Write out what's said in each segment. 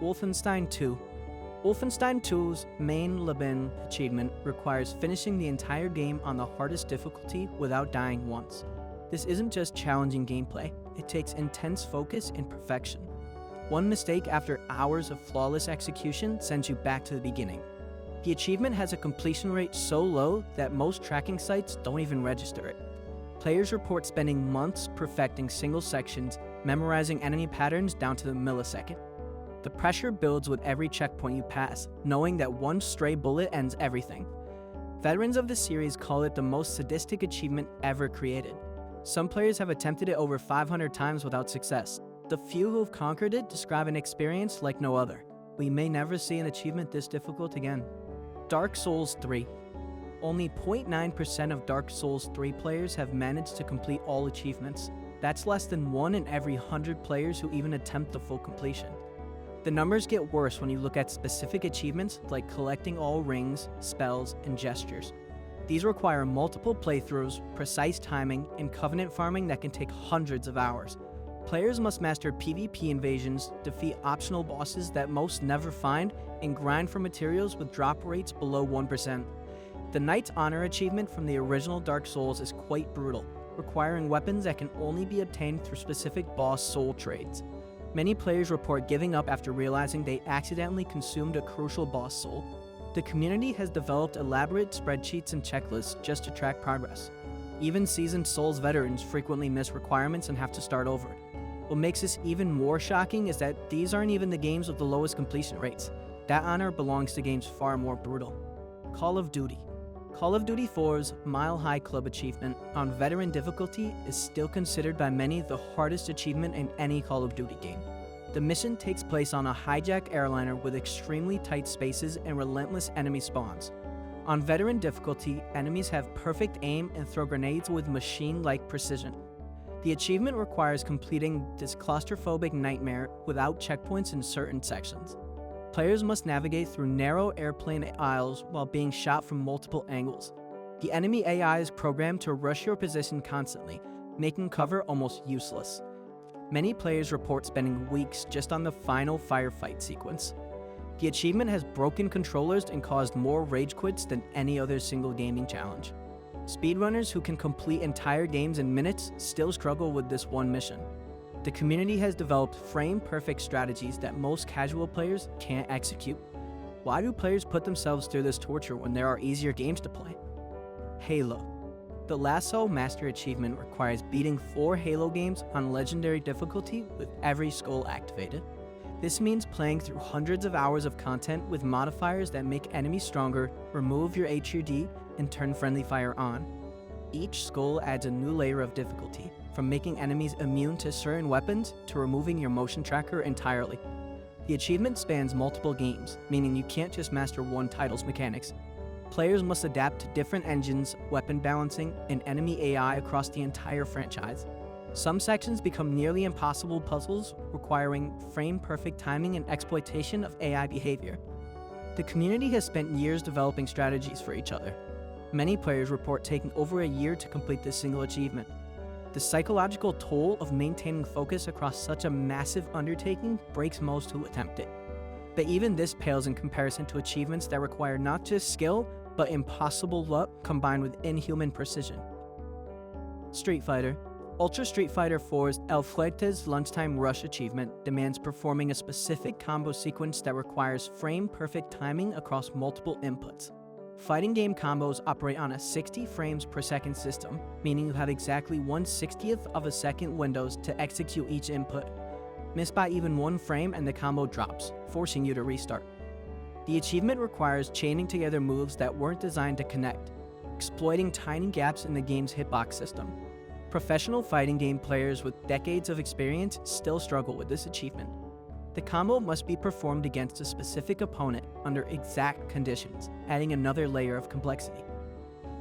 Wolfenstein 2. Wolfenstein 2's main Leben achievement requires finishing the entire game on the hardest difficulty without dying once. This isn't just challenging gameplay, it takes intense focus and perfection. One mistake after hours of flawless execution sends you back to the beginning. The achievement has a completion rate so low that most tracking sites don't even register it. Players report spending months perfecting single sections, memorizing enemy patterns down to the millisecond. The pressure builds with every checkpoint you pass, knowing that one stray bullet ends everything. Veterans of the series call it the most sadistic achievement ever created. Some players have attempted it over 500 times without success. The few who have conquered it describe an experience like no other. We may never see an achievement this difficult again. Dark Souls 3. Only 0.9% of Dark Souls 3 players have managed to complete all achievements. That's less than 1 in every 100 players who even attempt the full completion. The numbers get worse when you look at specific achievements like collecting all rings, spells, and gestures. These require multiple playthroughs, precise timing, and covenant farming that can take hundreds of hours. Players must master PvP invasions, defeat optional bosses that most never find, and grind for materials with drop rates below 1%. The Knight's Honor achievement from the original Dark Souls is quite brutal, requiring weapons that can only be obtained through specific boss soul trades. Many players report giving up after realizing they accidentally consumed a crucial boss soul. The community has developed elaborate spreadsheets and checklists just to track progress. Even seasoned Souls veterans frequently miss requirements and have to start over. What makes this even more shocking is that these aren't even the games with the lowest completion rates. That honor belongs to games far more brutal. Call of Duty. Call of Duty 4's Mile High Club achievement on veteran difficulty is still considered by many the hardest achievement in any Call of Duty game. The mission takes place on a hijacked airliner with extremely tight spaces and relentless enemy spawns. On veteran difficulty, enemies have perfect aim and throw grenades with machine-like precision. The achievement requires completing this claustrophobic nightmare without checkpoints in certain sections. Players must navigate through narrow airplane aisles while being shot from multiple angles. The enemy AI is programmed to rush your position constantly, making cover almost useless. Many players report spending weeks just on the final firefight sequence. The achievement has broken controllers and caused more rage quits than any other single gaming challenge. Speedrunners who can complete entire games in minutes still struggle with this one mission. The community has developed frame-perfect strategies that most casual players can't execute. Why do players put themselves through this torture when there are easier games to play? Halo. The Lasso Master achievement requires beating 4 Halo games on legendary difficulty with every skull activated. This means playing through hundreds of hours of content with modifiers that make enemies stronger, remove your HUD, and turn friendly fire on. Each skull adds a new layer of difficulty, from making enemies immune to certain weapons to removing your motion tracker entirely. The achievement spans multiple games, meaning you can't just master one title's mechanics. Players must adapt to different engines, weapon balancing, and enemy AI across the entire franchise. Some sections become nearly impossible puzzles, requiring frame-perfect timing and exploitation of AI behavior. The community has spent years developing strategies for each other. Many players report taking over a year to complete this single achievement. The psychological toll of maintaining focus across such a massive undertaking breaks most who attempt it. But even this pales in comparison to achievements that require not just skill, but impossible luck combined with inhuman precision. Street Fighter. Ultra Street Fighter 4's El Fuerte's Lunchtime Rush achievement demands performing a specific combo sequence that requires frame-perfect timing across multiple inputs. Fighting game combos operate on a 60 frames per second system, meaning you have exactly 1/60th of a second windows to execute each input. Miss by even one frame and the combo drops, forcing you to restart. The achievement requires chaining together moves that weren't designed to connect, exploiting tiny gaps in the game's hitbox system. Professional fighting game players with decades of experience still struggle with this achievement. The combo must be performed against a specific opponent under exact conditions, adding another layer of complexity.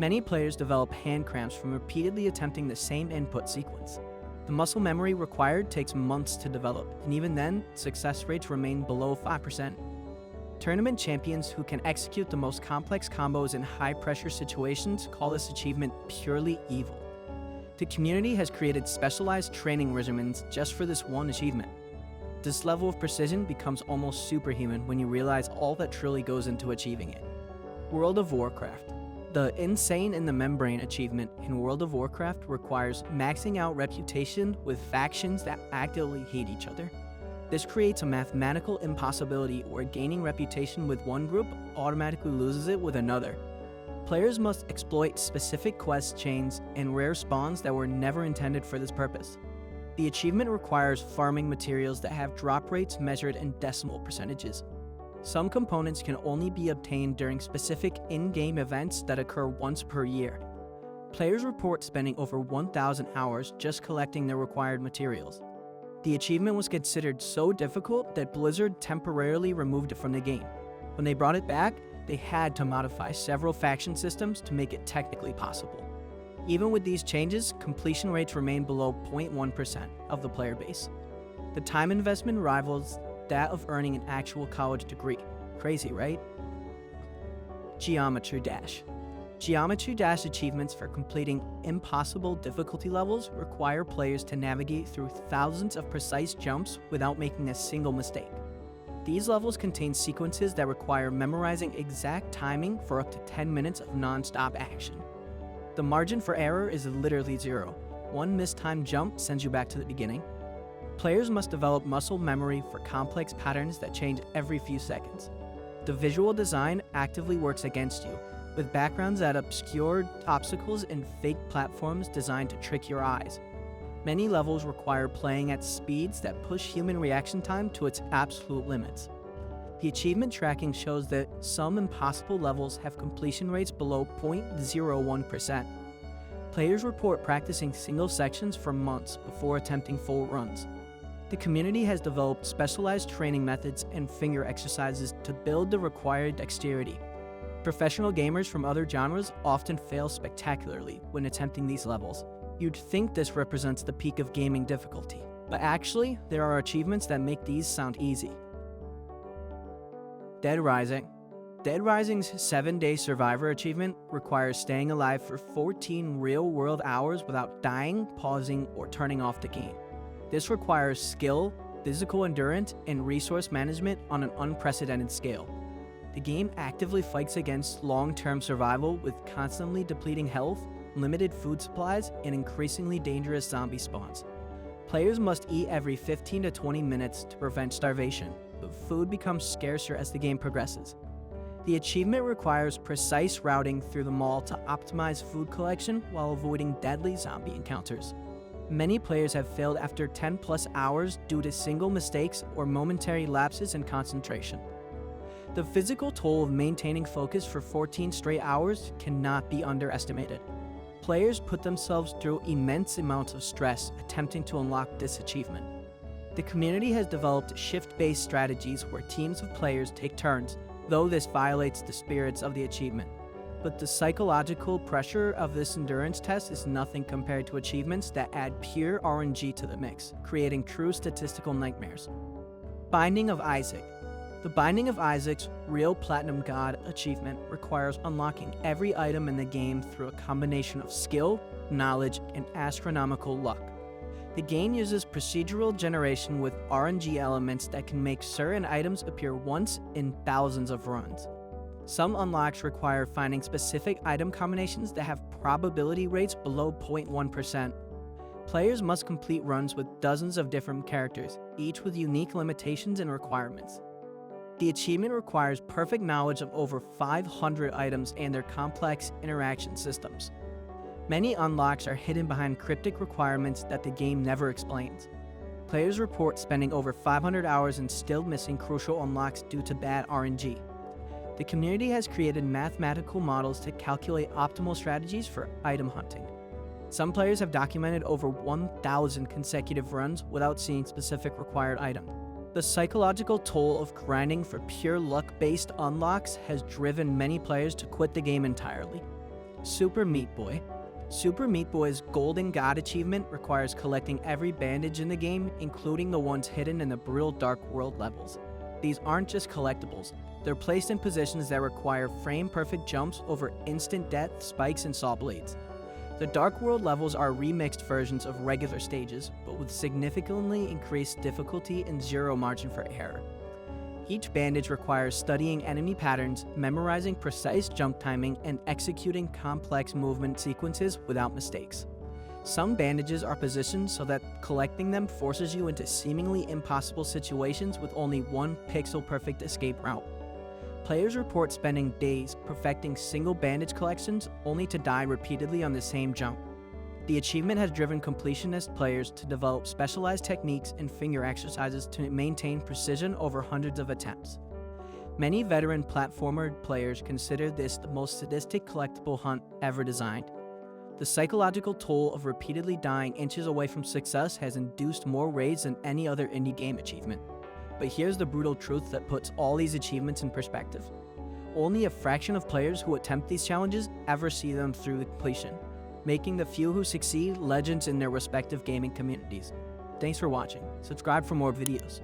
Many players develop hand cramps from repeatedly attempting the same input sequence. The muscle memory required takes months to develop, and even then, success rates remain below 5%. Tournament champions who can execute the most complex combos in high-pressure situations call this achievement purely evil. The community has created specialized training regimens just for this one achievement. This level of precision becomes almost superhuman when you realize all that truly goes into achieving it. World of Warcraft. The Insane in the Membrane achievement in World of Warcraft requires maxing out reputation with factions that actively hate each other. This creates a mathematical impossibility where gaining reputation with one group automatically loses it with another. Players must exploit specific quest chains and rare spawns that were never intended for this purpose. The achievement requires farming materials that have drop rates measured in decimal percentages. Some components can only be obtained during specific in-game events that occur once per year. Players report spending over 1,000 hours just collecting the required materials. The achievement was considered so difficult that Blizzard temporarily removed it from the game. When they brought it back, they had to modify several faction systems to make it technically possible. Even with these changes, completion rates remain below 0.1% of the player base. The time investment rivals that of earning an actual college degree. Crazy, right? Geometry Dash. Geometry Dash achievements for completing impossible difficulty levels require players to navigate through thousands of precise jumps without making a single mistake. These levels contain sequences that require memorizing exact timing for up to 10 minutes of non-stop action. The margin for error is literally zero. One mistimed jump sends you back to the beginning. Players must develop muscle memory for complex patterns that change every few seconds. The visual design actively works against you, with backgrounds that obscure obstacles and fake platforms designed to trick your eyes. Many levels require playing at speeds that push human reaction time to its absolute limits. The achievement tracking shows that some impossible levels have completion rates below 0.01%. Players report practicing single sections for months before attempting full runs. The community has developed specialized training methods and finger exercises to build the required dexterity. Professional gamers from other genres often fail spectacularly when attempting these levels. You'd think this represents the peak of gaming difficulty, but actually, there are achievements that make these sound easy. Dead Rising. Dead Rising's 7-day survivor achievement requires staying alive for 14 real-world hours without dying, pausing, or turning off the game. This requires skill, physical endurance, and resource management on an unprecedented scale. The game actively fights against long-term survival with constantly depleting health, limited food supplies, and increasingly dangerous zombie spawns. Players must eat every 15 to 20 minutes to prevent starvation, but food becomes scarcer as the game progresses. The achievement requires precise routing through the mall to optimize food collection while avoiding deadly zombie encounters. Many players have failed after 10+ hours due to single mistakes or momentary lapses in concentration. The physical toll of maintaining focus for 14 straight hours cannot be underestimated. Players put themselves through immense amounts of stress attempting to unlock this achievement. The community has developed shift-based strategies where teams of players take turns, though this violates the spirits of the achievement. But the psychological pressure of this endurance test is nothing compared to achievements that add pure RNG to the mix, creating true statistical nightmares. Binding of Isaac. The Binding of Isaac's Real Platinum God achievement requires unlocking every item in the game through a combination of skill, knowledge, and astronomical luck. The game uses procedural generation with RNG elements that can make certain items appear once in thousands of runs. Some unlocks require finding specific item combinations that have probability rates below 0.1%. Players must complete runs with dozens of different characters, each with unique limitations and requirements. The achievement requires perfect knowledge of over 500 items and their complex interaction systems. Many unlocks are hidden behind cryptic requirements that the game never explains. Players report spending over 500 hours and still missing crucial unlocks due to bad RNG. The community has created mathematical models to calculate optimal strategies for item hunting. Some players have documented over 1,000 consecutive runs without seeing specific required item. The psychological toll of grinding for pure luck-based unlocks has driven many players to quit the game entirely. Super Meat Boy. Super Meat Boy's Golden God achievement requires collecting every bandage in the game, including the ones hidden in the brutal Dark World levels. These aren't just collectibles, they're placed in positions that require frame-perfect jumps over instant death, spikes, and saw blades. The Dark World levels are remixed versions of regular stages, but with significantly increased difficulty and zero margin for error. Each bandage requires studying enemy patterns, memorizing precise jump timing, and executing complex movement sequences without mistakes. Some bandages are positioned so that collecting them forces you into seemingly impossible situations with only one pixel-perfect escape route. Players report spending days perfecting single bandage collections only to die repeatedly on the same jump. The achievement has driven completionist players to develop specialized techniques and finger exercises to maintain precision over hundreds of attempts. Many veteran platformer players consider this the most sadistic collectible hunt ever designed. The psychological toll of repeatedly dying inches away from success has induced more raids than any other indie game achievement. But here's the brutal truth that puts all these achievements in perspective. Only a fraction of players who attempt these challenges ever see them through completion, making the few who succeed legends in their respective gaming communities. Thanks for watching. Subscribe for more videos.